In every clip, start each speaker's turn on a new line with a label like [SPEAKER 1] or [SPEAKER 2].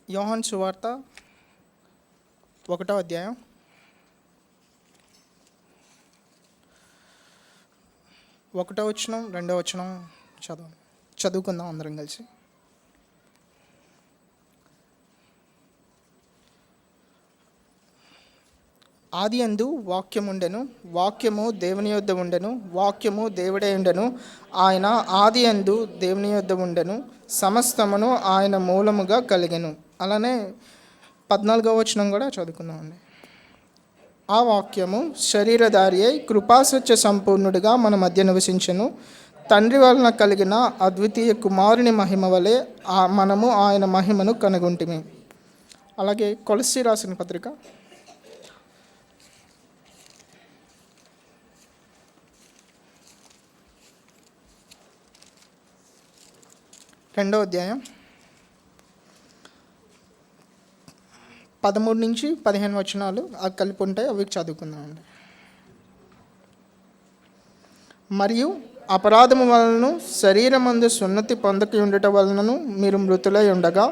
[SPEAKER 1] యోహాను సువార్త 1వ అధ్యాయం 1వ వచనం 2వ వచనం చదువుకుందాం అందరం కలిసి. ఆది యందు వాక్యముండెను, వాక్యము దేవుని యొద్ద ఉండెను, వాక్యము దేవుడే ఉండెను. ఆయన ఆది యందు దేవుని యొద్ద ఉండెను, సమస్తమును ఆయన మూలముగా కలిగెను. అలానే 14వ వచనం కూడా చదువుకుందామండి. ఆ వాక్యము శరీరధారి అయి కృపాసత్య సంపూర్ణుడిగా మన మధ్య నివసించెను. తండ్రి వలన కలిగిన అద్వితీయ కుమారుని మహిమ వలె మనము ఆయన మహిమను కనుగొంటిమి. అలాగే కొలస్సీ రాసిన పత్రిక 2వ అధ్యాయం 13 నుంచి 15 వచనాలు అవి కలిపి ఉంటాయి, అవి చదువుకుందామండి. మరియు అపరాధము వలన శరీరమందు సున్నతి పొందకి ఉండటం వలనను మీరు మృతులై ఉండగా,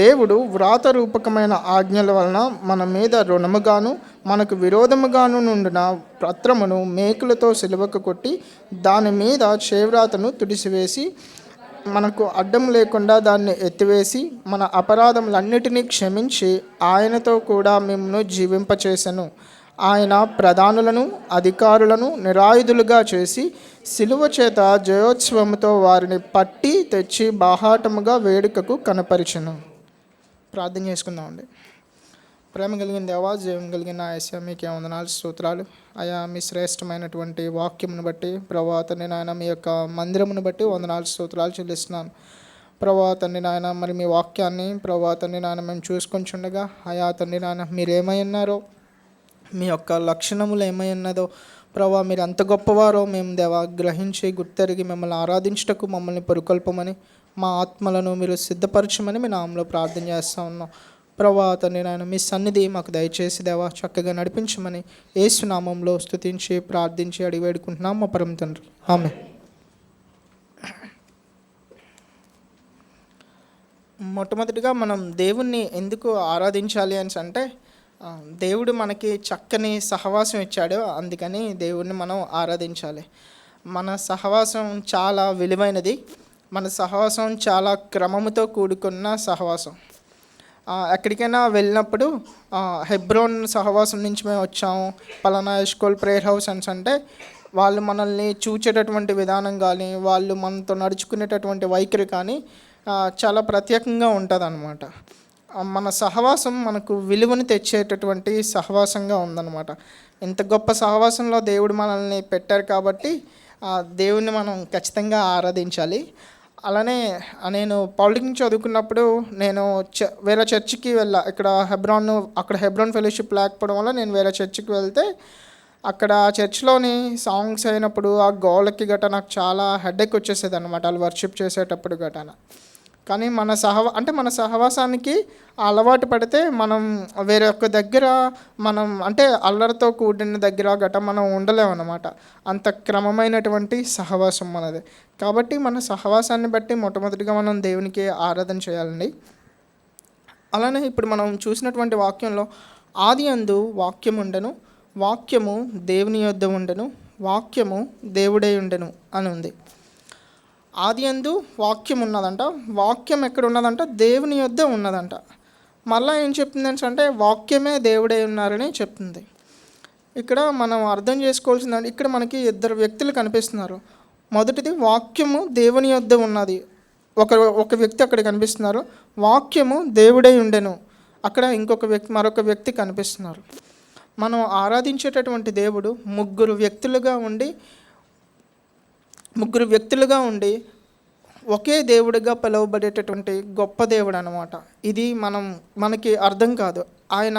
[SPEAKER 1] దేవుడు వ్రాత రూపకమైన ఆజ్ఞల వలన మన మీద రుణముగాను మనకు విరోధముగాను నుండిన పత్రమును మేకులతో సిలువకు కొట్టి దాని మీద చేవ్రాతను తుడిసివేసి మనకు అడ్డం లేకుండా దాన్ని ఎత్తివేసి మన అపరాధములన్నిటినీ క్షమించి ఆయనతో కూడా మిమ్మను జీవింపచేసెను. ఆయన ప్రధానులను అధికారులను నిరాయుధులుగా చేసి సిలువ చేత జయోత్సవముతో వారిని పట్టి తెచ్చి బాహాటముగా వేడుకకు కనపరిచెను. ప్రార్థన చేసుకుందామండి. ప్రేమ కలిగిన దేవా, జీవం కలిగిన యేసయ్య, మీకే వందనాలు, స్తోత్రాలు అయా. మీ శ్రేష్టమైనటువంటి వాక్యమును బట్టి ప్రభా తండ్రి నాయన, మీ యొక్క మందిరమును బట్టి వందనాలు, స్తోత్రాలు చెల్లిస్తున్నాను ప్రభా తండ్రి నాయన. మరి మీ వాక్యాన్ని ప్రభా తండ్రి నాయన మేము చూసుకొంచుండగా అయా తండ్రి నాయన, మీరు ఏమై ఉన్నారో, మీ యొక్క లక్షణములు ఏమై ఉన్నదో ప్రభా, మీరు అంత గొప్పవారో మేము దేవా గ్రహించి గుర్తెరిగి మిమ్మల్ని ఆరాధించుటకు మమ్మల్ని పరికల్పమని, మా ఆత్మలను మీరు సిద్ధపరచమని మీ నామములో ప్రార్థన చేస్తూ ఉన్నాం ప్రభా తండ్రి నాయన. మీ సన్నిధి మాకు దయచేసి దేవా చక్కగా నడిపించమని యేసు నామంలో స్తుతించి ప్రార్థించి అడిగి వేడుకుంటున్నాం మా పరమ తండ్రి, ఆమేన్. మొట్టమొదటిగా మనం దేవుణ్ణి ఎందుకు ఆరాధించాలి అని అంటే, దేవుడు మనకి చక్కని సహవాసం ఇచ్చాడు, అందుకని దేవుణ్ణి మనం ఆరాధించాలి. మన సహవాసం చాలా విలువైనది. మన సహవాసం చాలా క్రమముతో కూడుకున్న సహవాసం. ఎక్కడికైనా వెళ్ళినప్పుడు హెబ్రోన్ సహవాసం నుంచి మేము వచ్చాము, పలానా ఎస్కోల్ ప్రేయర్ హౌస్ అంటే వాళ్ళు మనల్ని చూచేటటువంటి విధానం కానీ, వాళ్ళు మనతో నడుచుకునేటటువంటి వైఖరి కానీ చాలా ప్రత్యేకంగా ఉంటుంది అన్నమాట. మన సహవాసం మనకు విలువని తెచ్చేటటువంటి సహవాసంగా ఉందన్నమాట. ఇంత గొప్ప సహవాసంలో దేవుడు మనల్ని పెట్టారు కాబట్టి దేవుణ్ణి మనం ఖచ్చితంగా ఆరాధించాలి. అలానే నేను పాలిటెక్నిక్ చదువుకున్నప్పుడు నేను వేరే చర్చికి వెళ్ళా. అక్కడ హెబ్రోన్ ఫెలోషిప్ లేకపోవడం వల్ల నేను వేరే చర్చికి వెళ్తే అక్కడ చర్చ్లోని సాంగ్స్ అయినప్పుడు ఆ గోలకి గట్రా నాకు చాలా హెడేక్ వచ్చేసేది అనమాట, వాళ్ళు వర్షిప్ చేసేటప్పుడు గట్రా. కానీ మన సహవాసానికి అలవాటు పడితే మనం వేరే ఒక్క దగ్గర మనం అంటే అల్లరితో కూడిన దగ్గర గట్రా మనం ఉండలేము అన్నమాట. అంత క్రమమైనటువంటి సహవాసం మనది. కాబట్టి మన సహవాసాన్ని బట్టి మొట్టమొదటిగా మనం దేవునికి ఆరాధన చేయాలండి. అలానే ఇప్పుడు మనం చూసినటువంటి వాక్యంలో ఆది యందు వాక్యం ఉండెను, వాక్యము దేవుని యొద్ద ఉండెను, వాక్యము దేవుడై ఉండెను అని ఉంది. ఆది యందు వాక్యం ఉన్నదంట. వాక్యం ఎక్కడ ఉన్నదంట? దేవుని యొద్ద ఉన్నదంట. మళ్ళీ ఏం చెప్తుంది అంటే వాక్యమే దేవుడై ఉన్నారని చెప్తుంది. ఇక్కడ మనం అర్థం చేసుకోవాల్సిందంటే, ఇక్కడ మనకి 2 వ్యక్తులు కనిపిస్తున్నారు. మొదటిది వాక్యము దేవుని యొద్ద ఉన్నది, ఒక వ్యక్తి అక్కడ కనిపిస్తున్నారు. వాక్యము దేవుడై ఉండెను, అక్కడ మరొక వ్యక్తి కనిపిస్తున్నారు. మనం ఆరాధించేటటువంటి దేవుడు ముగ్గురు వ్యక్తులుగా ఉండి ఒకే దేవుడిగా పిలువబడేటటువంటి గొప్ప దేవుడు అన్నమాట. ఇది మనకి అర్థం కాదు. ఆయన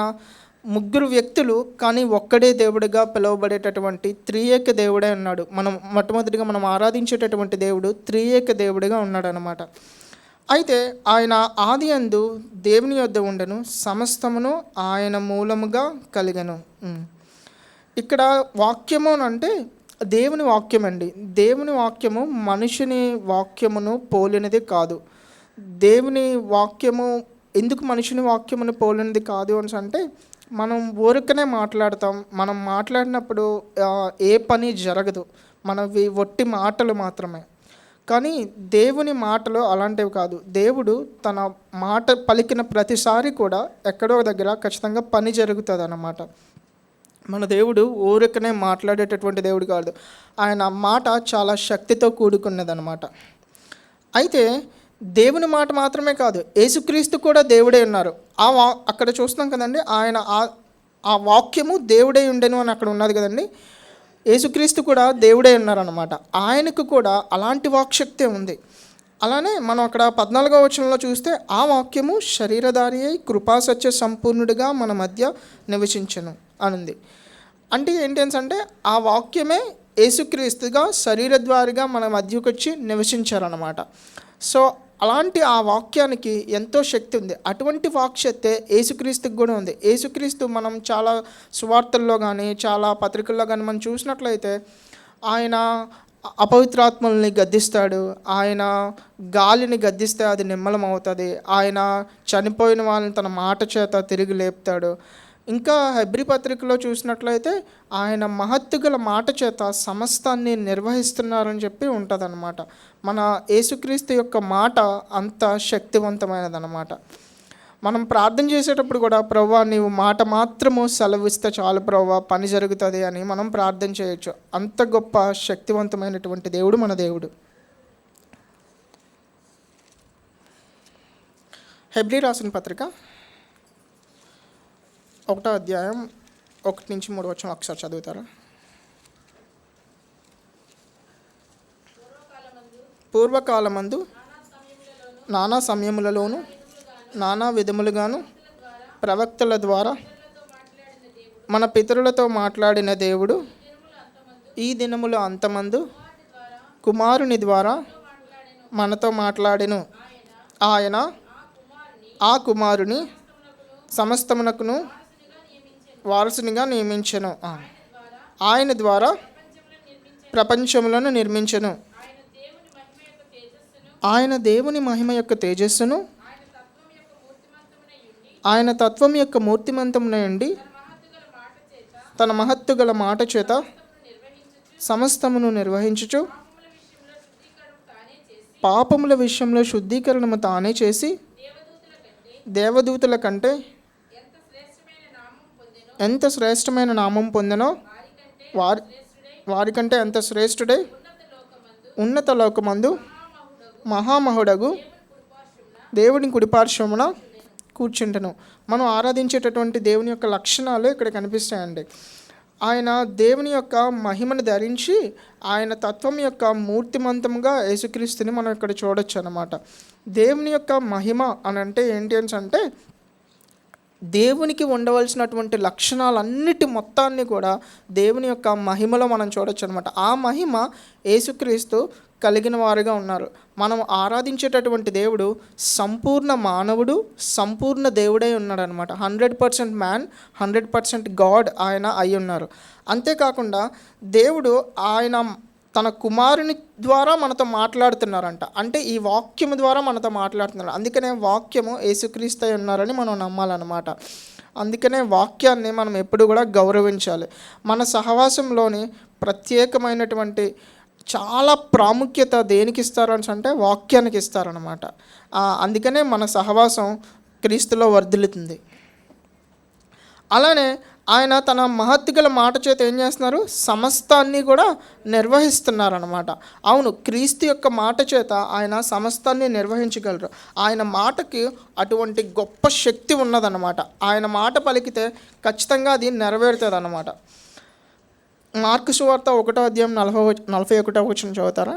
[SPEAKER 1] ముగ్గురు వ్యక్తులు కానీ ఒక్కడే దేవుడిగా పిలువబడేటటువంటి త్రియేక దేవుడే ఉన్నాడు. మొట్టమొదటిగా మనం ఆరాధించేటటువంటి దేవుడు త్రియేక దేవుడిగా ఉన్నాడు అన్నమాట. అయితే ఆయన ఆది యందు దేవుని యొద్ద ఉండెను, సమస్తమును ఆయన మూలముగా కలిగెను. ఇక్కడ వాక్యము అంటే దేవుని వాక్యం అండి. దేవుని వాక్యము మనుషుని వాక్యమును పోలినది కాదు. దేవుని వాక్యము ఎందుకు మనిషిని వాక్యమును పోలినది కాదు అని అంటే, మనం ఊరికనే మాట్లాడతాం. మనం మాట్లాడినప్పుడు ఏ పని జరగదు. మనవి వట్టి మాటలు మాత్రమే. కానీ దేవుని మాటలు అలాంటివి కాదు. దేవుడు తన మాట పలికిన ప్రతిసారి కూడా ఎక్కడో దగ్గర ఖచ్చితంగా పని జరుగుతుందన్నమాట. మన దేవుడు ఊరికనే మాట్లాడేటటువంటి దేవుడు కాదు. ఆయన మాట చాలా శక్తితో కూడుకున్నదన్నమాట. అయితే దేవుని మాట మాత్రమే కాదు, యేసుక్రీస్తు కూడా దేవుడే ఉన్నారు. అక్కడ చూస్తున్నాం కదండి, ఆయన ఆ వాక్యము దేవుడే ఉండెను అని అక్కడ ఉన్నది కదండి. యేసుక్రీస్తు కూడా దేవుడే ఉన్నారన్నమాట. ఆయనకు కూడా అలాంటి వాక్శక్తి ఉంది. అలానే మనం అక్కడ 14వ వచనంలో చూస్తే, ఆ వాక్యము శరీరధారి అయి కృపాసత్య సంపూర్ణుడిగా మన మధ్య నివసించెను అనుంది. అంటే ఏంటంటే, ఆ వాక్యమే యేసుక్రీస్తుగా శరీరద్వారిగా మన మధ్యకు వచ్చి నివసించారన్నమాట. సో అలాంటి ఆ వాక్యానికి ఎంతో శక్తి ఉంది. అటువంటి వాక్శక్తే యేసుక్రీస్తుకి కూడా ఉంది. యేసుక్రీస్తు మనం చాలా సువార్తల్లో కానీ చాలా పత్రికల్లో కానీ మనం చూసినట్లయితే, ఆయన అపవిత్రాత్మల్ని గద్దిస్తాడు. ఆయన గాలిని గద్దిస్తే అది నిమ్మలం అవుతుంది. ఆయన చనిపోయిన వాళ్ళని తన మాట చేత తిరిగి లేపుతాడు. ఇంకా హెబ్రీ పత్రికలో చూసినట్లయితే, ఆయన మహత్తుగల మాట చేత సమస్తాన్ని నిర్వహిస్తున్నారని చెప్పి ఉంటుందన్నమాట. మన యేసుక్రీస్తు యొక్క మాట అంత శక్తివంతమైనదన్నమాట. మనం ప్రార్థన చేసేటప్పుడు కూడా, ప్రభువా నీవు మాట మాత్రము సెలవిస్తే చాలు ప్రభువా, పని జరుగుతుంది అని మనం ప్రార్థన చేయొచ్చు. అంత గొప్ప శక్తివంతమైనటువంటి దేవుడు మన దేవుడు. హెబ్రీ రాసిన పత్రిక 1వ అధ్యాయం 1-3 వచనం ఒకసారి చదువుతారా? పూర్వకాలమందు నానా సమయములలోను నానా విధములుగాను ప్రవక్తల ద్వారా మన పితరులతో మాట్లాడిన దేవుడు ఈ దినముల అంతమందు కుమారుని ద్వారా మనతో మాట్లాడెను. ఆయన ఆ కుమారుని సమస్తమునకును వారసునిగా నియమించెను. ఆయన ద్వారా ప్రపంచములను నిర్మించెను. ఆయన దేవుని మహిమ యొక్క తేజస్సును, ఆయన తత్వం యొక్క మూర్తిమంతమునై ఉండి తన మహత్తుగల మాట చేత సమస్తమును నిర్వహించుచు పాపముల విషయంలో శుద్ధీకరణము తానే చేసి దేవదూతల కంటే ఎంత శ్రేష్టమైన నామం పొందెనో వారికంటే ఎంత శ్రేష్ఠుడై ఉన్నత లోకమందు మహామహుడగు దేవుని కుడిపార్శ్వమున కూర్చుంటను. మనం ఆరాధించేటటువంటి దేవుని యొక్క లక్షణాలు ఇక్కడ కనిపిస్తాయండి. ఆయన దేవుని యొక్క మహిమను ధరించి ఆయన తత్వం యొక్క మూర్తిమంతంగా యేసుక్రీస్తుని మనం ఇక్కడ చూడొచ్చు అన్నమాట. దేవుని యొక్క మహిమ అని అంటే ఏంటి అని అంటే, దేవునికి ఉండవలసినటువంటి లక్షణాలన్నిటి మొత్తాన్ని కూడా దేవుని యొక్క మహిమలో మనం చూడొచ్చు అనమాట. ఆ మహిమ యేసుక్రీస్తు కలిగిన వారుగా ఉన్నారు. మనం ఆరాధించేటటువంటి దేవుడు సంపూర్ణ మానవుడు, సంపూర్ణ దేవుడై ఉన్నాడు అనమాట. 100% మ్యాన్, 100% గాడ్ ఆయన అయి ఉన్నారు. అంతేకాకుండా దేవుడు ఆయన తన కుమారుని ద్వారా మనతో మాట్లాడుతున్నారంట. అంటే ఈ వాక్యము ద్వారా మనతో మాట్లాడుతున్నారు. అందుకనే వాక్యము యేసుక్రీస్తు అయి ఉన్నారని మనం నమ్మాలన్నమాట. అందుకనే వాక్యాన్ని మనం ఎప్పుడు కూడా గౌరవించాలి. మన సహవాసంలోని ప్రత్యేకమైనటువంటి చాలా ప్రాముఖ్యత దేనికి ఇస్తారు అంటే వాక్యానికి ఇస్తారనమాట. అందుకనే మన సహవాసం క్రీస్తులో వర్ధిల్లుతుంది. అలానే ఆయన తన మహత్తుగల మాట చేత ఏం చేస్తున్నారు? సమస్తాన్ని కూడా నిర్వహిస్తున్నారనమాట. అవును, క్రీస్తు యొక్క మాట చేత ఆయన సమస్తాన్ని నిర్వహించగలరు. ఆయన మాటకి అటువంటి గొప్ప శక్తి ఉన్నదన్నమాట. ఆయన మాట పలికితే ఖచ్చితంగా అది నెరవేరుతుంది అన్నమాట. మార్కు సువార్త 1వ అధ్యాయం 41వ వచనం చదువుతారా?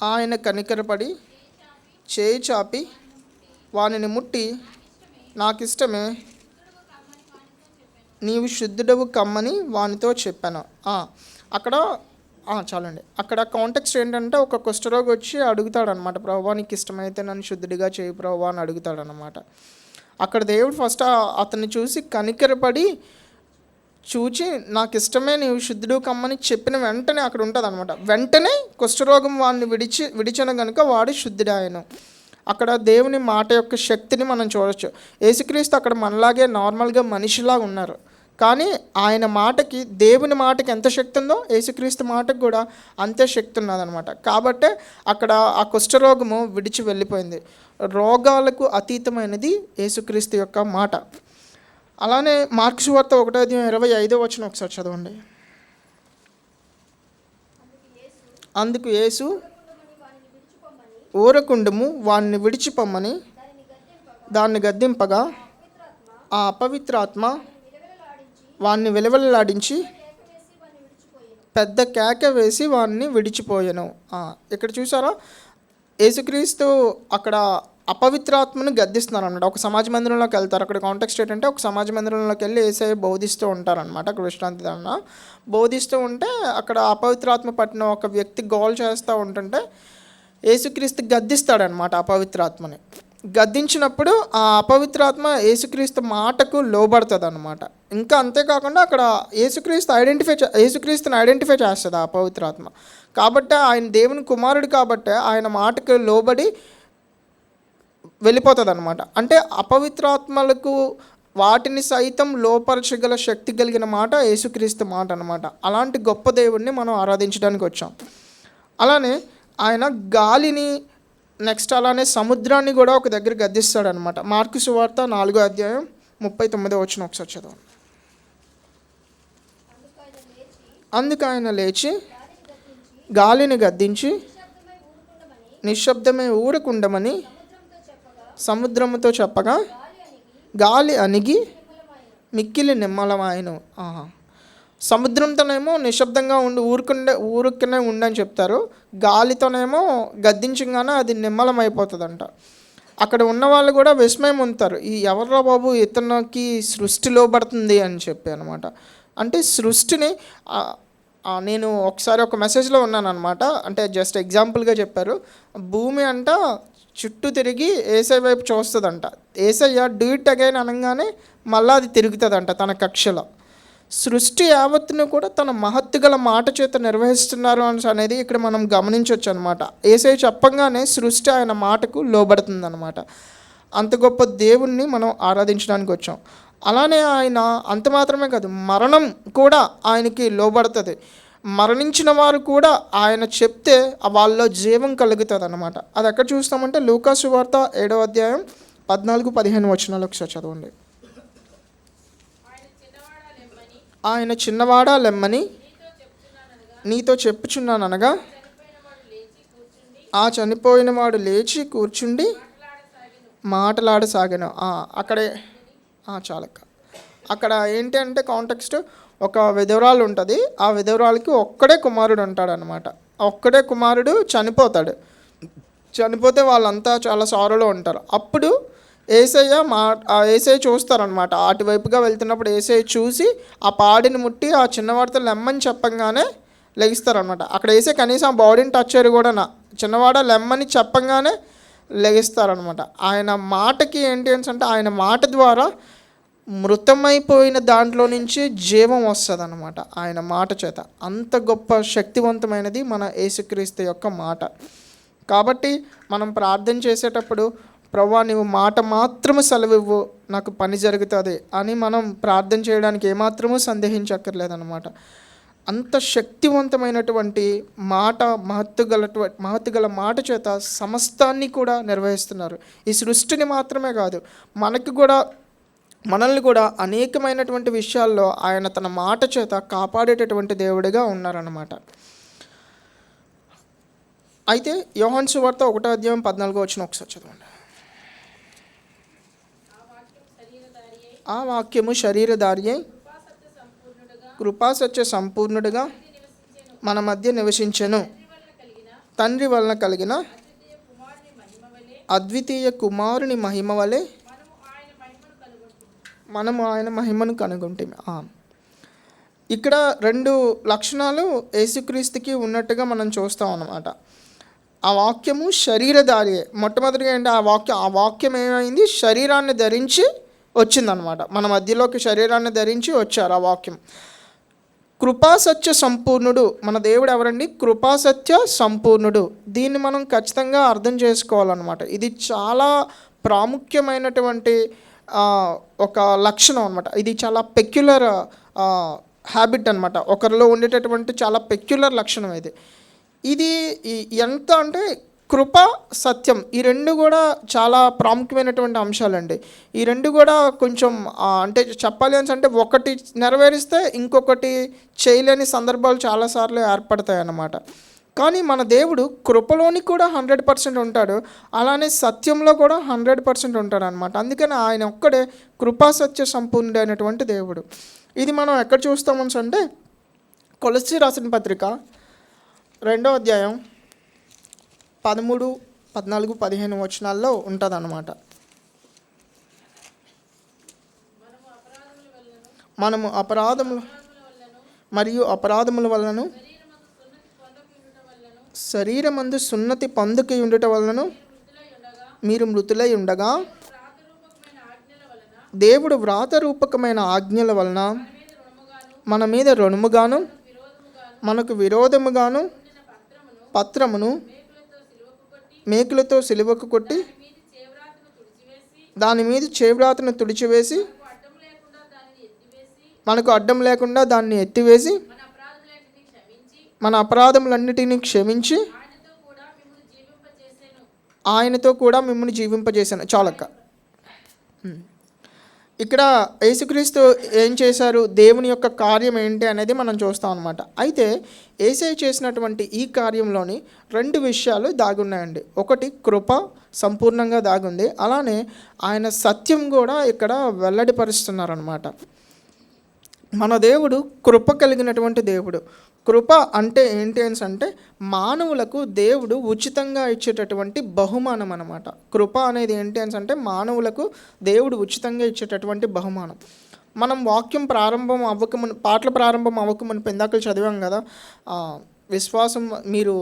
[SPEAKER 1] ఆయన కనికరపడి చేయి చాపి వానిని ముట్టి, నాకిష్టమే, నీవు శుద్ధుడవు కమ్మని వానితో చెప్పాను. అక్కడ చాలండి. అక్కడ కాంటెక్స్ట్ ఏంటంటే, ఒక కుష్ఠరోగి వచ్చి అడుగుతాడనమాట, ప్రభువా నీకు ఇష్టమైతే నన్ను శుద్ధుడిగా చేయి ప్రభువా అని అడుగుతాడనమాట. అక్కడ దేవుడు ఫస్ట్ అతన్ని చూసి కనికరపడి చూచి నాకు ఇష్టమే నీవు శుద్ధుడు కమ్మని చెప్పిన వెంటనే అక్కడ ఉంటుంది అనమాట. వెంటనే కుష్ఠరోగం వాడిని విడిచిన కనుక వాడు శుద్ధుడాయను. అక్కడ దేవుని మాట యొక్క శక్తిని మనం చూడవచ్చు. యేసుక్రీస్తు అక్కడ మనలాగే నార్మల్గా మనిషిలాగా ఉన్నారు, కానీ ఆయన మాటకి, దేవుని మాటకి ఎంత శక్తి ఉందో యేసుక్రీస్తు మాటకు కూడా అంతే శక్తి ఉన్నదనమాట. కాబట్టే అక్కడ ఆ కుష్ఠరోగము విడిచి వెళ్ళిపోయింది. రోగాలకు అతీతమైనది యేసుక్రీస్తు యొక్క మాట. అలానే మార్కు సువార్త 1:25 ఒకసారి చదవండి. అందుకు యేసు ఊరకుండము వాణ్ణి విడిచిపోమ్మని దాన్ని గద్దింపగా ఆ అపవిత్రాత్మ వాణ్ణి విలవెల్లాడించి పెద్ద కేక వేసి వాణ్ణి విడిచిపోయాను. ఇక్కడ చూసారా, యేసుక్రీస్తు అక్కడ అపవిత్రాత్మను గద్దిస్తున్నారు అన్నమాట. ఒక సమాజ మందిరంలోకి వెళ్తారు. అక్కడ కాంటెక్స్ట్ ఏంటంటే, ఒక సమాజ మందిరంలోకి వెళ్ళి యేసయ్య బోధిస్తూ ఉంటారనమాట. అక్కడ విశ్రాంతి దాన్న బోధిస్తూ ఉంటే అక్కడ అపవిత్రాత్మ పట్టిన ఒక వ్యక్తి గోల్ చేస్తూ ఉంటుంటే యేసుక్రీస్తు గద్దిస్తాడనమాట అపవిత్రాత్మని. గద్దించినప్పుడు ఆ అపవిత్రాత్మ యేసుక్రీస్తు మాటకు లోబడుతుంది అనమాట. ఇంకా అంతేకాకుండా అక్కడ యేసుక్రీస్తుని ఐడెంటిఫై చేస్తుంది ఆ అపవిత్రాత్మ. కాబట్టి ఆయన దేవుని కుమారుడు కాబట్టి ఆయన మాటకు లోబడి వెళ్ళిపోతుంది అనమాట. అంటే అపవిత్రాత్మలకు వాటిని సైతం లోపరచగల శక్తి కలిగిన మాట యేసుక్రీస్తు మాట అనమాట. అలాంటి గొప్ప దేవుణ్ణి మనం ఆరాధించడానికి వచ్చాం. అలానే ఆయన గాలిని, నెక్స్ట్ అలానే సముద్రాన్ని కూడా ఒక దగ్గర గద్దిస్తాడనమాట. మార్కు సువార్త 4:39 ఒకసారి చదవండి. అందుకు ఆయన లేచి గాలిని గద్దించి నిశ్శబ్దమే ఊరకుండమని సముద్రముతో చెప్పగా గాలి అణిగి మిక్కిలి నిమ్మలమాయను. సముద్రంతోనేమో నిశ్శబ్దంగా ఊరుకునే ఉండని చెప్తారు, గాలితోనేమో గద్దించగానే అది నిమ్మలమైపోతుందంట. అక్కడ ఉన్న వాళ్ళు కూడా విస్మయం ఉంటారు, ఈ ఎవర్రా బాబు ఇతనికి సృష్టి లోబడుతుంది అని చెప్పి అనమాట. అంటే సృష్టిని నేను ఒకసారి ఒక మెసేజ్లో ఉన్నాను అనమాట. అంటే జస్ట్ ఎగ్జాంపుల్గా చెప్పారు, భూమి అంట చుట్టూ తిరిగి ఏసై వైపు చూస్తుందంట. ఏసయ్య డూ ఇట్ అగైన్ అనగానే మళ్ళీ అది తిరుగుతుందంట తన కక్షలో. సృష్టి యావత్తును కూడా తన మహత్తు గల మాట చేత నిర్వహిస్తున్నారు అనేది ఇక్కడ మనం గమనించవచ్చు అనమాట. ఏసయ్య చెప్పంగానే సృష్టి ఆయన మాటకు లోబడుతుంది అనమాట. అంత గొప్ప దేవుణ్ణి మనం ఆరాధించడానికి వచ్చాం. అలానే ఆయన అంత మాత్రమే కాదు, మరణం కూడా ఆయనకి లోబడుతుంది. మరణించిన వారు కూడా ఆయన చెప్తే వాళ్ళలో జీవం కలుగుతుంది అనమాట. అది ఎక్కడ చూస్తామంటే లూకా సువార్త 7:14-15 ఒకసారి చదవండి. ఆయన చిన్నవాడా లెమ్మని నీతో చెప్పుచున్నాననగా ఆ చనిపోయిన వాడు లేచి కూర్చుండి మాటలాడసాగాను. అక్కడే చాలక్క. అక్కడ ఏంటి అంటే కాంటెక్స్ట్, ఒక విధవరాలు ఉంటుంది. ఆ విధవరాలకి ఒక్కడే కుమారుడు ఉంటాడు అనమాట. ఒక్కడే కుమారుడు చనిపోతాడు. చనిపోతే వాళ్ళంతా చాలా సారోలో ఉంటారు. అప్పుడు ఏసయ్య చూస్తారనమాట. అటువైపుగా వెళ్తున్నప్పుడు ఏసయ్య చూసి ఆ పాడిని ముట్టి ఆ చిన్నవాడితో లెమ్మని చెప్పంగానే లెగిస్తారనమాట. అక్కడ ఏసయ్య కనీసం ఆ బాడీని టచ్ చేయరు కూడా, చిన్నవాడ లెమ్మని చెప్పంగానే లెగిస్తారనమాట. ఆయన మాటకి ఏంటి అంటే, ఆయన మాట ద్వారా మృతమైపోయిన దాంట్లో నుంచి జీవం వస్తుంది అనమాట ఆయన మాట చేత. అంత గొప్ప శక్తివంతమైనది మన యేసుక్రీస్తు యొక్క మాట. కాబట్టి మనం ప్రార్థన చేసేటప్పుడు, ప్రభువా నీవు మాట మాత్రము సెలవివ్వు, నాకు పని జరుగుతుంది అని మనం ప్రార్థన చేయడానికి ఏమాత్రమూ సందేహించక్కర్లేదన్నమాట. అంత శక్తివంతమైనటువంటి మాట, మహత్తు గల మాట చేత సమస్తాన్ని కూడా నిర్వహిస్తున్నారు. ఈ సృష్టిని మాత్రమే కాదు, మనల్ని కూడా అనేకమైనటువంటి విషయాల్లో ఆయన తన మాట చేత కాపాడేటటువంటి దేవుడిగా ఉన్నారన్నమాట. అయితే యోహాను సువార్త 1:14 ఒకసారి చదవండి. ఆ వాక్యము శరీరధారి అయి కృపాసత్య సంపూర్ణుడుగా మన మధ్య నివసించెను. తండ్రి వలన కలిగిన అద్వితీయ కుమారుని మహిమ వలె మనము ఆయన మహిమను కనుగొంటాము. ఇక్కడ 2 లక్షణాలు యేసుక్రీస్తుకి ఉన్నట్టుగా మనం చూస్తాం అన్నమాట. ఆ వాక్యము శరీరధారి. మొట్టమొదటిగా ఏంటి, ఆ వాక్యం ఏమైంది, శరీరాన్ని ధరించి వచ్చిందనమాట. మన మధ్యలోకి శరీరాన్ని ధరించి వచ్చారు ఆ వాక్యం. కృపాసత్య సంపూర్ణుడు మన దేవుడు ఎవరండి? కృపాసత్య సంపూర్ణుడు. దీన్ని మనం ఖచ్చితంగా అర్థం చేసుకోవాలన్నమాట. ఇది చాలా ప్రాముఖ్యమైనటువంటి ఒక లక్షణం అనమాట. ఇది చాలా పెక్యులర్ హ్యాబిట్ అనమాట. ఒకరిలో ఉండేటటువంటి చాలా పెక్యులర్ లక్షణం ఇది. ఇది ఎంత అంటే కృప, సత్యం, ఈ రెండు కూడా చాలా ప్రాముఖ్యమైనటువంటి అంశాలండి. ఈ రెండు కూడా కొంచెం అంటే చెప్పాలి అంటే ఒకటి నెరవేరిస్తే ఇంకొకటి చేయలేని సందర్భాలు చాలాసార్లు ఏర్పడతాయి అన్నమాట. కానీ మన దేవుడు కృపలోని కూడా 100% ఉంటాడు, అలానే సత్యంలో కూడా 100% ఉంటాడు అనమాట. అందుకని ఆయన ఒక్కడే కృపాసత్య సంపూర్ణుడైనటువంటి దేవుడు. ఇది మనం ఎక్కడ చూస్తామని అంటే కొలస్సీ రాసిన పత్రిక 2వ అధ్యాయం 13, 14, 15 వచనాల్లో ఉంటుంది అన్నమాట. మనము అపరాధములు మరియు అపరాధముల వలన శరీరమందు సున్నతి పొందుకి ఉండుట వలన మీరు మృతులై ఉండగా దేవుడు వ్రాతరూపకమైన ఆజ్ఞల వలన మన మీద రుణముగాను మనకు విరోధముగాను పత్రమును మేకులతో సిలువకు కొట్టి దాని మీద చేవ్రాతను తుడిచివేసి మనకు అడ్డం లేకుండా దాన్ని ఎత్తివేసి మన అపరాధములన్నిటినీ క్షమించి ఆయనతో కూడా మిమ్మల్ని జీవింపజేశాను. చాలక్క. ఇక్కడ యేసుక్రీస్తు ఏం చేశారు, దేవుని యొక్క కార్యం ఏంటి అనేది మనం చూస్తాం అన్నమాట. అయితే యేసయ్య చేసినటువంటి ఈ కార్యంలోని 2 విషయాలు దాగున్నాయండి. ఒకటి కృప సంపూర్ణంగా దాగుంది, అలానే ఆయన సత్యం కూడా ఇక్కడ వెల్లడిపరుస్తున్నారనమాట. మన దేవుడు కృప కలిగినటువంటి దేవుడు. కృప అంటే ఏంటి అని అంటే మానవులకు దేవుడు ఉచితంగా ఇచ్చేటటువంటి బహుమానం అన్నమాట. కృప అనేది ఏంటి అని అంటే మానవులకు దేవుడు ఉచితంగా ఇచ్చేటటువంటి బహుమానం. మనం వాక్యం ప్రారంభం అవ్వకమును, పాటల ప్రారంభం అవ్వకమును ఇందాకలు చదివాం కదా, విశ్వాసం, మీరు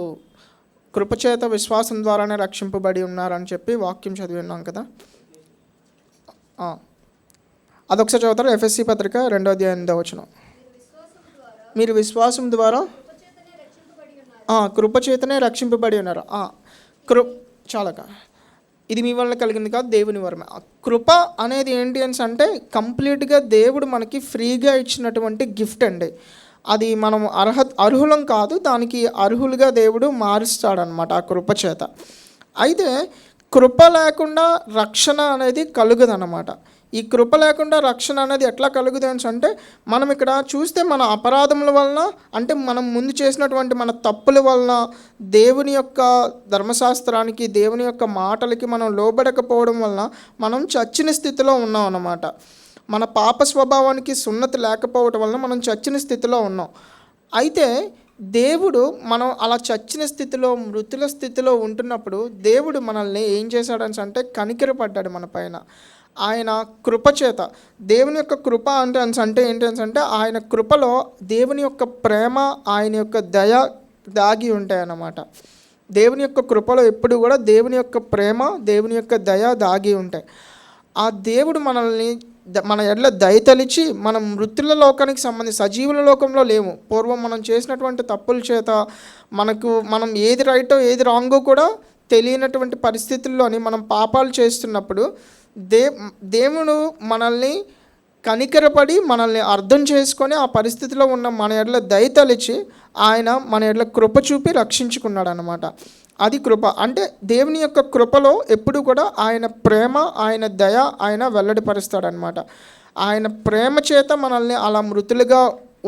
[SPEAKER 1] కృపచేత విశ్వాసం ద్వారానే రక్షింపబడి ఉన్నారని చెప్పి వాక్యం చదివి ఉన్నాం కదా. అదొకసారి చదువుతారు. ఎఫ్ఎస్సి పత్రిక 2వ అధ్యాయం 8వ వచనం. మీరు విశ్వాసం ద్వారా కృపచేతనే రక్షింపబడి ఉన్నారు. చాలక ఇది మీ వల్ల కలిగింది కాదు, దేవుని వరమే. కృప అనేది ఏంటి అని అంటే కంప్లీట్గా దేవుడు మనకి ఫ్రీగా ఇచ్చినటువంటి గిఫ్ట్ అండి. అది మనం అర్హులం కాదు, దానికి అర్హులుగా దేవుడు మారుస్తాడనమాట ఆ కృప చేత. అయితే కృప లేకుండా రక్షణ అనేది కలుగుదన్నమాట. ఈ కృప లేకుండా రక్షణ అనేది ఎట్లా కలుగుతుంది అంటే మనం ఇక్కడ చూస్తే మన అపరాధముల వలన, అంటే మనం ముందు చేసినటువంటి మన తప్పుల వలన దేవుని యొక్క ధర్మశాస్త్రానికి, దేవుని యొక్క మాటలకి మనం లోబడకపోవడం వలన మనం చచ్చిన స్థితిలో ఉన్నాం అన్నమాట. మన పాప స్వభావానికి సున్నతి లేకపోవడం వలన మనం చచ్చిన స్థితిలో ఉన్నాం. అయితే దేవుడు మనం అలా చచ్చిన స్థితిలో, మృతుల స్థితిలో ఉంటున్నప్పుడు దేవుడు మనల్ని ఏం చేశాడని అంటే కనికరపడ్డాడు మన పైన. ఆయన కృపచేత, దేవుని యొక్క కృప అంటే ఏంటి అంటే ఆయన కృపలో దేవుని యొక్క ప్రేమ, ఆయన యొక్క దయ దాగి ఉంటాయన్నమాట. దేవుని యొక్క కృపలో ఎప్పుడు కూడా దేవుని యొక్క ప్రేమ, దేవుని యొక్క దయ దాగి ఉంటాయి. ఆ దేవుడు మనల్ని మన ఎడ్ల దయతలిచి మనం మృతుల లోకానికి సంబంధించి సజీవుల లోకంలో లేము. పూర్వం మనం చేసినటువంటి తప్పుల చేత మనం ఏది రైటో ఏది రాంగో కూడా తెలియనటువంటి పరిస్థితుల్లోని మనం పాపాలు చేస్తున్నప్పుడు దేవుడు మనల్ని కనికరపడి మనల్ని అర్థం చేసుకొని ఆ పరిస్థితిలో ఉన్న మన ఎడ్ల దయతలిచి ఆయన మన ఎడ్ల కృప చూపి రక్షించుకున్నాడు అన్నమాట. అది కృప. అంటే దేవుని యొక్క కృపలో ఎప్పుడు కూడా ఆయన ప్రేమ, ఆయన దయ ఆయన వెల్లడిపరుస్తాడనమాట. ఆయన ప్రేమ చేత మనల్ని అలా మృతులుగా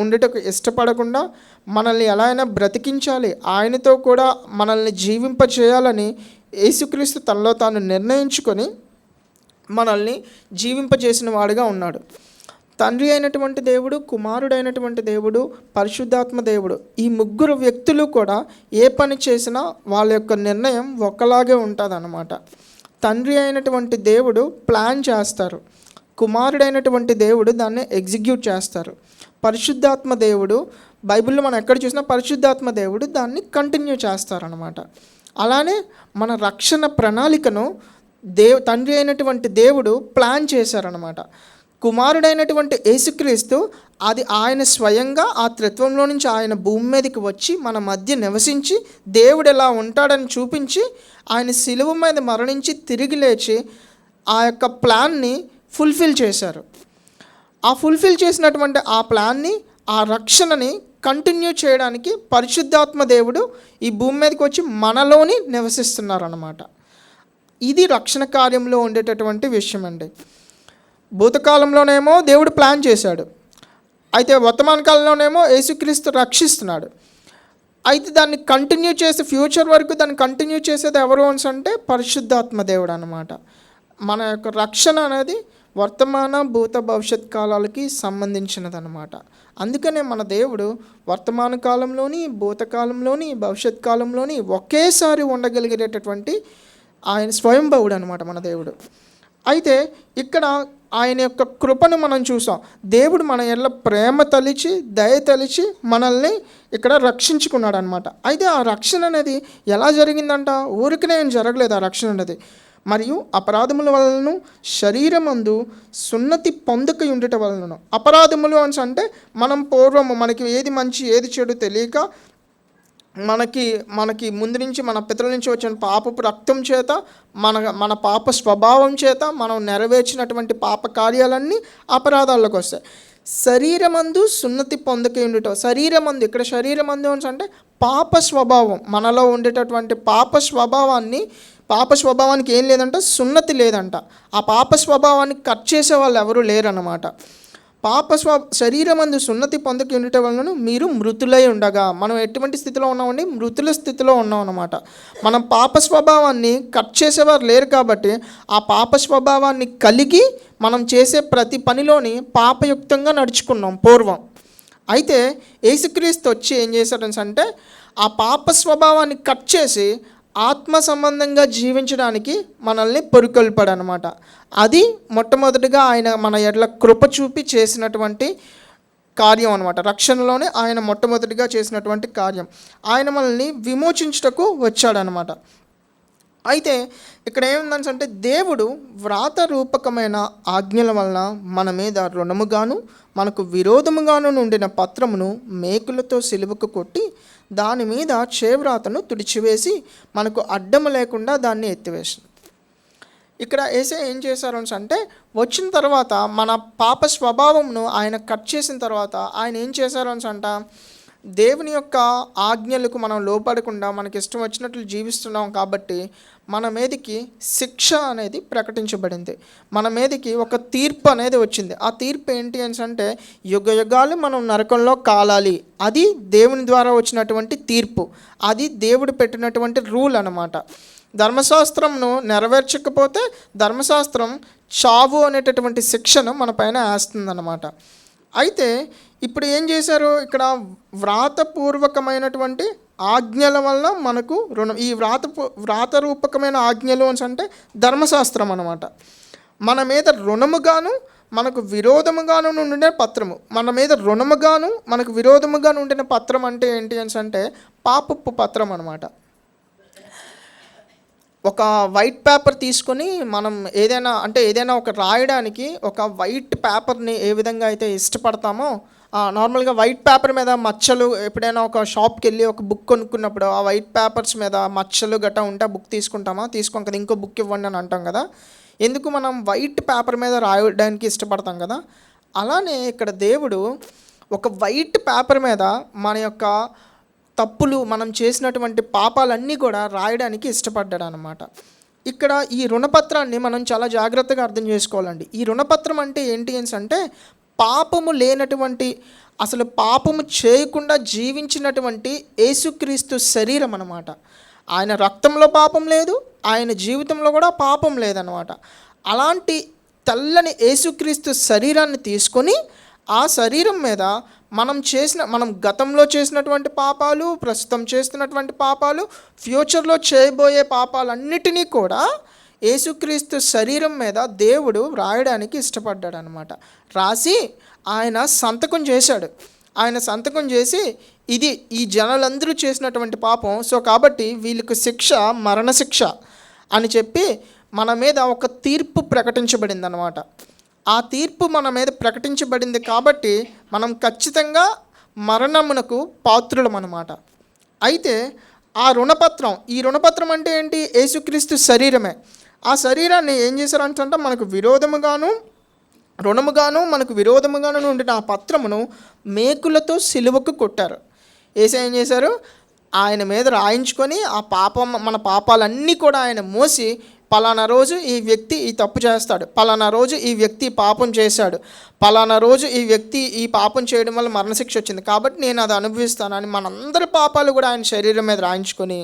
[SPEAKER 1] ఉండటకు ఇష్టపడకుండా మనల్ని ఎలా అయినా బ్రతికించాలి, ఆయనతో కూడా మనల్ని జీవింపచేయాలని యేసుక్రీస్తు తనలో తాను నిర్ణయించుకొని మనల్ని జీవింపజేసిన వాడుగా ఉన్నాడు. తండ్రి అయినటువంటి దేవుడు, కుమారుడైనటువంటి దేవుడు, పరిశుద్ధాత్మ దేవుడు, ఈ 3 వ్యక్తులు కూడా ఏ పని చేసినా వాళ్ళ యొక్క నిర్ణయం ఒకలాగే ఉంటుందన్నమాట. తండ్రి అయినటువంటి దేవుడు ప్లాన్ చేస్తారు, కుమారుడైనటువంటి దేవుడు దాన్ని ఎగ్జిక్యూట్ చేస్తారు, పరిశుద్ధాత్మ దేవుడు, బైబిల్లో మనం ఎక్కడ చూసినా పరిశుద్ధాత్మ దేవుడు దాన్ని కంటిన్యూ చేస్తారనమాట. అలానే మన రక్షణ ప్రణాళికను తండ్రి అయినటువంటి దేవుడు ప్లాన్ చేశారనమాట. కుమారుడైనటువంటి యేసుక్రీస్తు అది ఆయన స్వయంగా ఆ త్రిత్వంలో నుంచి ఆయన భూమి మీదకి వచ్చి మన మధ్య నివసించి దేవుడు ఎలా ఉంటాడని చూపించి ఆయన శిలువ మీద మరణించి తిరిగి లేచి ఆ యొక్క ప్లాన్ని ఫుల్ఫిల్ చేశారు. ఆ ఫుల్ఫిల్ చేసినటువంటి ఆ ప్లాన్ని, ఆ రక్షణని కంటిన్యూ చేయడానికి పరిశుద్ధాత్మ దేవుడు ఈ భూమి మీదకి వచ్చి మనలోని నివసిస్తున్నారన్నమాట. ఇది రక్షణ కార్యంలో ఉండేటటువంటి విషయం అండి. భూతకాలంలోనేమో దేవుడు ప్లాన్ చేశాడు, అయితే వర్తమాన కాలంలోనేమో యేసుక్రీస్తు రక్షిస్తున్నాడు. అయితే దాన్ని కంటిన్యూ చేసి ఫ్యూచర్ వరకు దాన్ని కంటిన్యూ చేసేది ఎవరు అంటే పరిశుద్ధాత్మ దేవుడు అన్నమాట. మన యొక్క రక్షణ అనేది వర్తమాన భూత భవిష్యత్ కాలాలకి సంబంధించినదన్నమాట. అందుకనే మన దేవుడు వర్తమాన కాలంలోని, భూతకాలంలోని, భవిష్యత్ కాలంలోని ఒకేసారి ఉండగలిగేటటువంటి ఆయన స్వయంభవుడు అనమాట మన దేవుడు. అయితే ఇక్కడ ఆయన యొక్క కృపను మనం చూసాం. దేవుడు మన ఎల్ల ప్రేమ తలిచి, దయ తలిచి మనల్ని ఇక్కడ రక్షించుకున్నాడు అనమాట. అయితే ఆ రక్షణ అనేది ఎలా జరిగిందంట? ఊరికనే ఏం జరగలేదు ఆ రక్షణ అనేది. మరియు అపరాధముల వలన శరీరమందు సున్నతి పొందక ఉండట వలన. అపరాధములు అంటే మనం పూర్వము మనకి ఏది మంచి ఏది చెడు తెలియక మనకి ముందు నుంచి మన పితరుల నుంచి వచ్చిన పాపపు రక్తం చేత మన పాప స్వభావం చేత మనం నెరవేర్చినటువంటి పాప కార్యాలన్నీ అపరాధాల్లోకి వస్తాయి. శరీరమందు సున్నతి పొందక ఉండటం. శరీరమందు, ఇక్కడ శరీరమందు అంటే పాప స్వభావం, మనలో ఉండేటటువంటి పాప స్వభావానికి ఏం లేదంట? సున్నతి లేదంట. ఆ పాప స్వభావాన్ని కట్ చేసే వాళ్ళు ఎవరు లేరన్నమాట. శరీరమందు సున్నతి పొందకి ఉండటం వలన మీరు మృతులై ఉండగా, మనం ఎటువంటి స్థితిలో ఉన్నామండి? మృతుల స్థితిలో ఉన్నాం అన్నమాట. మనం పాప స్వభావాన్ని కట్ చేసేవారు లేరు కాబట్టి ఆ పాప స్వభావాన్ని కలిగి మనం చేసే ప్రతి పనిలోని పాపయుక్తంగా నడుచుకున్నాం పూర్వం. అయితే యేసుక్రీస్తు వచ్చి ఏం చేశాడని అంటే ఆ పాప స్వభావాన్ని కట్ చేసి ఆత్మ సంబంధంగా జీవించడానికి మనల్ని పొరుకొల్పాడు అనమాట. అది మొట్టమొదటిగా ఆయన మన ఎడ్ల కృప చూపి చేసినటువంటి కార్యం అనమాట. రక్షణలోనే ఆయన మొట్టమొదటిగా చేసినటువంటి కార్యం. ఆయన మనల్ని విమోచించుటకు వచ్చాడనమాట. అయితే ఇక్కడ ఏముందంటే దేవుడు వ్రాత రూపకమైన ఆజ్ఞల వలన మన మీద రుణముగాను మనకు విరోధముగాను ఉండిన పత్రమును మేకులతో సిలువకు కొట్టి దాని మీద చేవ్రాతను తుడిచివేసి మనకు అడ్డము లేకుండా దాన్ని ఎత్తివేసింది. ఇక్కడ ఏసే ఏం చేశారు అంటే వచ్చిన తర్వాత మన పాప స్వభావంను ఆయన కట్ చేసిన తర్వాత ఆయన ఏం చేశారు అంట, దేవుని యొక్క ఆజ్ఞలకు మనం లోపడకుండా మనకి ఇష్టం వచ్చినట్లు జీవిస్తున్నాం కాబట్టి మన మీదకి శిక్ష అనేది ప్రకటించబడింది. మన మీదకి ఒక తీర్పు అనేది వచ్చింది. ఆ తీర్పు ఏంటి అంటే యుగ యుగాలు మనం నరకంలో కాలాలి. అది దేవుని ద్వారా వచ్చినటువంటి తీర్పు. అది దేవుడు పెట్టినటువంటి రూల్ అన్నమాట. ధర్మశాస్త్రంను నెరవేర్చకపోతే ధర్మశాస్త్రం చావు అనేటటువంటి శిక్షను మన పైన వేస్తుందన్నమాట. అయితే ఇప్పుడు ఏం చేశారు? ఇక్కడ వ్రాతపూర్వకమైనటువంటి ఆజ్ఞల వల్ల మనకు రుణం. ఈ వ్రాతరూపకమైన ఆజ్ఞలు అంటే ధర్మశాస్త్రం అన్నమాట. మన మీద రుణముగాను మనకు విరోధముగాను ఉండిన పత్రము. మన మీద రుణముగాను మనకు విరోధముగాను ఉండిన పత్రం అంటే ఏంటి అంటే పాపపు పత్రం అన్నమాట. ఒక వైట్ పేపర్ తీసుకొని మనం ఏదైనా ఒక రాయడానికి ఒక వైట్ పేపర్ని ఏ విధంగా అయితే ఇష్టపడతామో, నార్మల్గా వైట్ పేపర్ మీద మచ్చలు, ఎప్పుడైనా ఒక షాప్కి వెళ్ళి ఒక బుక్ కొనుక్కున్నప్పుడు ఆ వైట్ పేపర్స్ మీద మచ్చలు గట్టా ఉంటే బుక్ తీసుకోం కదా, ఇంకో బుక్ ఇవ్వండి అని అంటాం కదా. ఎందుకు? మనం వైట్ పేపర్ మీద రాయడానికి ఇష్టపడతాం కదా. అలానే ఇక్కడ దేవుడు ఒక వైట్ పేపర్ మీద మన యొక్క తప్పులు, మనం చేసినటువంటి పాపాలన్నీ కూడా రాయడానికి ఇష్టపడ్డాడు అనమాట. ఇక్కడ ఈ రుణపత్రాన్ని మనం చాలా జాగ్రత్తగా అర్థం చేసుకోవాలండి. ఈ రుణపత్రం అంటే ఏంటి అంటే పాపము లేనటువంటి, అసలు పాపము చేయకుండా జీవించినటువంటి యేసుక్రీస్తు శరీరం అన్నమాట. ఆయన రక్తంలో పాపం లేదు, ఆయన జీవితంలో కూడా పాపం లేదన్నమాట. అలాంటి తెల్లని యేసుక్రీస్తు శరీరాన్ని తీసుకొని ఆ శరీరం మీద మనం గతంలో చేసినటువంటి పాపాలు, ప్రస్తుతం చేస్తున్నటువంటి పాపాలు, ఫ్యూచర్లో చేయబోయే పాపాలన్నిటినీ కూడా యేసుక్రీస్తు శరీరం మీద దేవుడు రాయడానికి ఇష్టపడ్డాడు అనమాట. రాసి ఆయన సంతకం చేశాడు. ఆయన సంతకం చేసి ఇది ఈ జనాలందరూ చేసినటువంటి పాపం, సో కాబట్టి వీళ్ళకి శిక్ష మరణశిక్ష అని చెప్పి మన మీద ఒక తీర్పు ప్రకటించబడింది అన్నమాట. ఆ తీర్పు మన మీద ప్రకటించబడింది కాబట్టి మనం ఖచ్చితంగా మరణమునకు పాత్రులం అన్నమాట. అయితే ఆ రుణపత్రం, ఈ రుణపత్రం అంటే ఏంటి? యేసుక్రీస్తు శరీరమే. ఆ శరీరాన్ని ఏం చేశారంటే మనకు విరోధముగాను రుణముగాను మనకు విరోధముగాను ఉండిన ఆ పత్రమును మేకులతో సిలువకు కొట్టారు. యేసు ఏం చేశారు? ఆయన మీద రాయించుకొని ఆ మన పాపాలన్నీ కూడా ఆయన మోసి, పలానా రోజు ఈ వ్యక్తి ఈ తప్పు చేస్తాడు, పలానా రోజు ఈ వ్యక్తి పాపం చేశాడు, పలానా రోజు ఈ వ్యక్తి ఈ పాపం చేయడం వల్ల మరణశిక్ష వచ్చింది కాబట్టి నేను అది అనుభవిస్తానని మనందరి పాపాలు కూడా ఆయన శరీరం మీద రాయించుకొని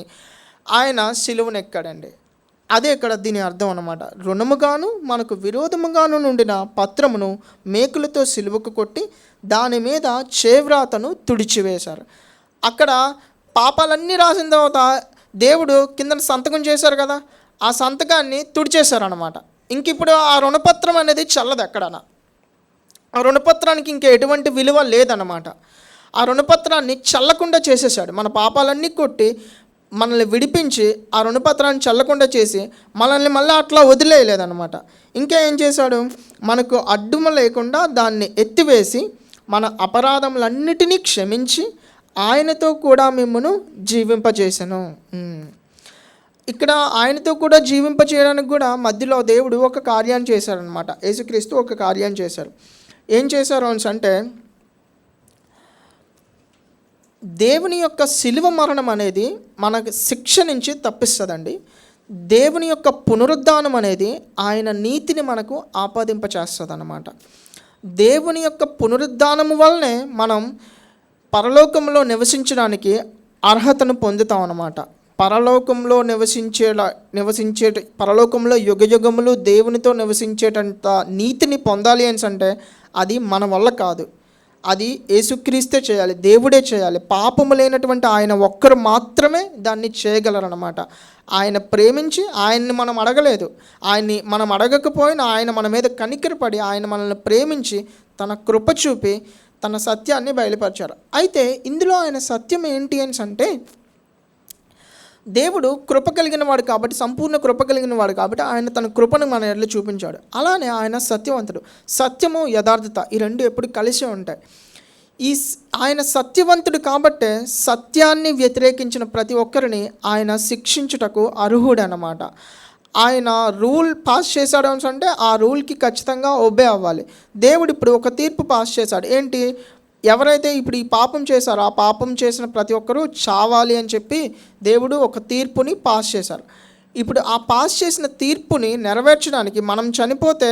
[SPEAKER 1] ఆయన సిలువను ఎక్కాడండి. అదే ఇక్కడ దీని అర్థం అన్నమాట. రుణముగాను మనకు విరోధముగాను నుండిన పత్రమును మేకులతో సిలువకు కొట్టి దాని మీద చేవ్రాతను తుడిచివేశారు. అక్కడ పాపాలన్నీ రాసిన తర్వాత దేవుడు కింద సంతకం చేశారు కదా, ఆ సంతకాన్ని తుడిచేశారనమాట. ఇంక ఇప్పుడు ఆ రుణపత్రం అనేది చల్లదు ఎక్కడన్నా. ఆ రుణపత్రానికి ఇంక ఎటువంటి విలువ లేదన్నమాట. ఆ రుణపత్రాన్ని చల్లకుండా చేసేసాడు. మన పాపాలన్నీ కొట్టి మనల్ని విడిపించి ఆ రుణపత్రాన్ని చల్లకుండా చేసి మనల్ని మళ్ళీ అట్లా వదిలేయలేదన్నమాట. ఇంకా ఏం చేశాడు? మనకు అడ్డుమ లేకుండా దాన్ని ఎత్తివేసి మన అపరాధములన్నిటినీ క్షమించి ఆయనతో కూడా మిమ్మను జీవింపజేసెను. ఇక్కడ ఆయనతో కూడా జీవింపచేయడానికి కూడా మధ్యలో దేవుడు ఒక కార్యాన్ని చేశారనమాట. యేసుక్రీస్తు ఒక కార్యాన్ని చేశారు. ఏం చేశారు అంటే, దేవుని యొక్క శిలువ మరణం అనేది మనకు శిక్ష నుంచి తప్పిస్తుందండి. దేవుని యొక్క పునరుద్ధానం అనేది ఆయన నీతిని మనకు ఆపాదింపచేస్తుంది అన్నమాట. దేవుని యొక్క పునరుద్ధానము వల్లనే మనం పరలోకంలో నివసించడానికి అర్హతను పొందుతాం అన్నమాట. పరలోకంలో పరలోకంలో యుగయుగములు దేవునితో నివసించేటంత నీతిని పొందాలి అని అంటే అది మన వల్ల కాదు, అది యేసుక్రీస్తే చేయాలి, దేవుడే చేయాలి. పాపము లేనటువంటి ఆయన ఒక్కరు మాత్రమే దాన్ని చేయగలరన్నమాట. ఆయన ప్రేమించి ఆయన్ని మనం అడగలేదు, ఆయన్ని మనం అడగకపోయినా ఆయన మన మీద కనికరపడి ఆయన మనల్ని ప్రేమించి తన కృప చూపి తన సత్యాన్ని బయలుపరిచారు. అయితే ఇందులో ఆయన సత్యం ఏంటి అని అంటే, దేవుడు కృప కలిగిన వాడు కాబట్టి, సంపూర్ణ కృప కలిగిన వాడు కాబట్టి ఆయన తన కృపను మన ఎడల చూపించాడు. అలానే ఆయన సత్యవంతుడు. సత్యము యథార్థత ఈ రెండు ఎప్పుడు కలిసి ఉంటాయి. ఆయన సత్యవంతుడు కాబట్టే సత్యాన్ని వ్యతిరేకించిన ప్రతి ఒక్కరిని ఆయన శిక్షించుటకు అర్హుడు అన్నమాట. ఆయన రూల్ పాస్ చేశాడు అంటే ఆ రూల్కి ఖచ్చితంగా ఒబే అవ్వాలి. దేవుడు ఇప్పుడు ఒక తీర్పు పాస్ చేశాడు. ఏంటి? ఎవరైతే ఇప్పుడు ఈ పాపం చేశారో ఆ పాపం చేసిన ప్రతి ఒక్కరూ చావాలి అని చెప్పి దేవుడు ఒక తీర్పుని పాస్ చేశారు. ఇప్పుడు ఆ పాస్ చేసిన తీర్పుని నెరవేర్చడానికి మనం చనిపోతే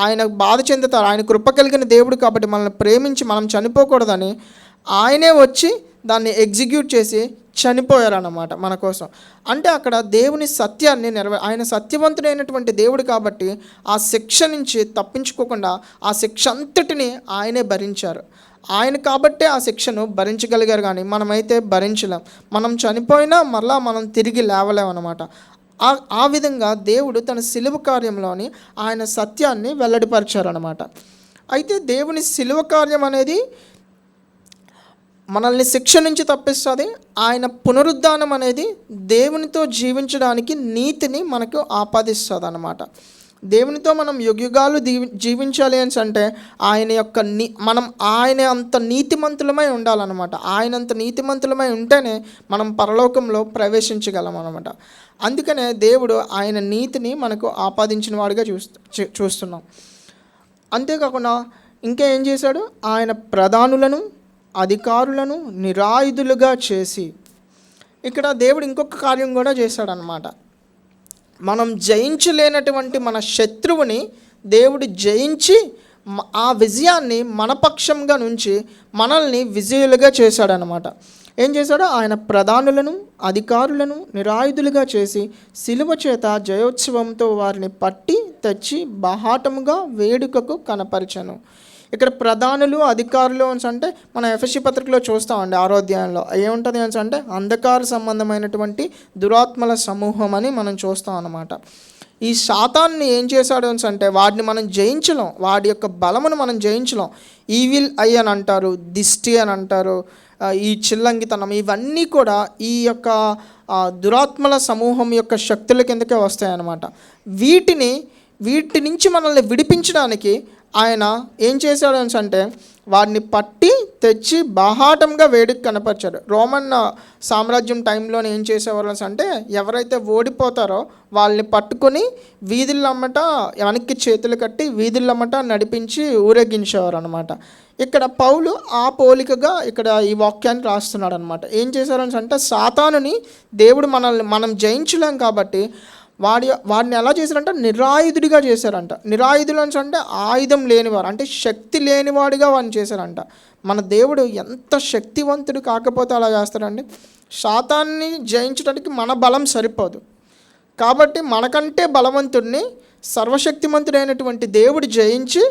[SPEAKER 1] ఆయన బాధ చెందుతారు. ఆయన కృప కలిగిన దేవుడు కాబట్టి మనల్ని ప్రేమించి మనం చనిపోకూడదని ఆయనే వచ్చి దాన్ని ఎగ్జిక్యూట్ చేసి చనిపోయారన్నమాట మన కోసం. అంటే అక్కడ దేవుని సత్యాన్ని ఆయన సత్యవంతుడైనటువంటి దేవుడు కాబట్టి ఆ శిక్ష నుంచి తప్పించుకోకుండా ఆ శిక్ష అంతటిని ఆయనే భరించారు. ఆయన కాబట్టే ఆ శిక్షను భరించగలిగారు, కానీ మనమైతే భరించలేం. మనం చనిపోయినా మరలా మనం తిరిగి లేవలేమన్నమాట. ఆ విధంగా దేవుడు తన సిలువ కార్యంలోని ఆయన సత్యాన్ని వెల్లడిపరిచారన్నమాట. అయితే దేవుని సిలువ కార్యం అనేది మనల్ని శిక్ష నుంచి తప్పిస్తుంది. ఆయన పునరుద్ధానం అనేది దేవునితో జీవించడానికి నీతిని మనకు ఆపాదిస్తుంది అన్నమాట. దేవునితో మనం యుగయుగాలు జీవించాలి అని అంటే ఆయన యొక్క మనం ఆయన అంత నీతిమంతులమై ఉండాలన్నమాట. ఆయన అంత నీతిమంతులమై ఉంటేనే మనం పరలోకంలో ప్రవేశించగలం అన్నమాట. అందుకనే దేవుడు ఆయన నీతిని మనకు ఆపాదించిన వాడిగా చూస్తున్నాం. అంతేకాకుండా ఇంకా ఏం చేశాడు? ఆయన ప్రధానులను అధికారులను నిరాయుధులుగా చేసి, ఇక్కడ దేవుడు ఇంకొక కార్యం కూడా చేశాడనమాట. మనం జయించలేనటువంటి మన శత్రువుని దేవుడు జయించి ఆ విజయాన్ని మన పక్షంగా నుంచి మనల్ని విజయులుగా చేశాడనమాట. ఏం చేశాడో? ఆయన ప్రధానులను అధికారులను నిరాయుధులుగా చేసి శిలువ చేత జయోత్సవంతో వారిని పట్టి తెచ్చి బహాటముగా వేడుకకు కనపరిచెను. ఇక్కడ ప్రధానులు అధికారులు అంటే మన ఎఫెసీ పత్రికలో చూస్తామండి 6వ అధ్యాయంలో ఏముంటుంది అంటే అంధకార సంబంధమైనటువంటి దురాత్మల సమూహం అని మనం చూస్తాం అన్నమాట. ఈ శాతాన్ని ఏం చేశాడు అంటే వాడిని మనం జయించలేం, వాడి యొక్క బలమును మనం జయించలేం. ఈవిల్ ఐ అని అంటారు, దిష్టి అని అంటారు, ఈ చిల్లంగితనం, ఇవన్నీ కూడా ఈ యొక్క దురాత్మల సమూహం యొక్క శక్తుల కిందకే వస్తాయన్నమాట. వీటి నుంచి మనల్ని విడిపించడానికి ఆయన ఏం చేశాడు అంటే వారిని పట్టి తెచ్చి బాహాటంగా వేడికి కనపరిచాడు. రోమన్ సామ్రాజ్యం టైంలో ఏం చేసేవారు అంటే ఎవరైతే ఓడిపోతారో వాళ్ళని పట్టుకొని వీధులమ్మట వెనక్కి చేతులు కట్టి వీధులమ్మట నడిపించి ఊరేగించేవారు అనమాట. ఇక్కడ పౌలు ఆ పోలికగా ఇక్కడ ఈ వాక్యాన్ని రాస్తున్నాడు అనమాట. ఏం చేశారని అంటే సాతానుని దేవుడు మనం జయించలేం కాబట్టి వాడిని ఎలా చేశారంటే నిరాయుధుడిగా చేశారంట. నిరాయుధులు అంటే ఆయుధం లేనివారు, అంటే శక్తి లేనివాడిగా వాడిని చేశారంట. మన దేవుడు ఎంత శక్తివంతుడు కాకపోతే అలా చేస్తారండి. సాతాన్ని జయించడానికి మన బలం సరిపోదు కాబట్టి మనకంటే బలవంతుడిని సర్వశక్తిమంతుడైనటువంటి దేవుడు జయించి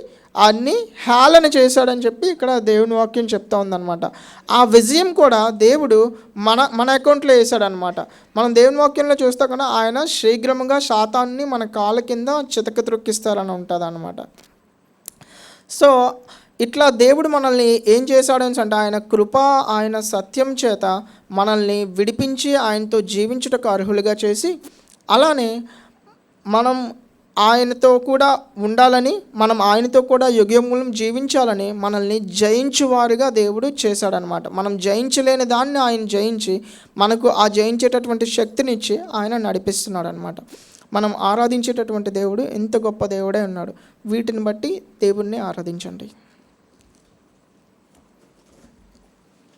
[SPEAKER 1] అన్ని హేళన చేశాడని చెప్పి ఇక్కడ దేవుని వాక్యం చెప్తా ఉందన్నమాట. ఆ విజయం కూడా దేవుడు మన అకౌంట్లో వేసాడనమాట. మనం దేవుని వాక్యంలో చూస్తే కన్నా ఆయన శీఘ్రముగా సాతాన్ని మన కాళ్ళ కింద చితక త్రొక్కిస్తారని ఉంటుంది అనమాట. సో ఇట్లా దేవుడు మనల్ని ఏం చేశాడని అంటే ఆయన కృప, ఆయన సత్యం చేత మనల్ని విడిపించి ఆయనతో జీవించుటకు అర్హులుగా చేసి, అలానే మనం ఆయనతో కూడా ఉండాలని, మనం ఆయనతో కూడా యుగములం జీవించాలని మనల్ని జయించువారుగా దేవుడు చేశాడనమాట. మనం జయించలేని దాన్ని ఆయన జయించి మనకు ఆ జయించేటటువంటి శక్తినిచ్చి ఆయన నడిపిస్తున్నాడు అనమాట. మనం ఆరాధించేటటువంటి దేవుడు ఎంత గొప్ప దేవుడే ఉన్నాడు. వీటిని బట్టి దేవుణ్ణి ఆరాధించండి.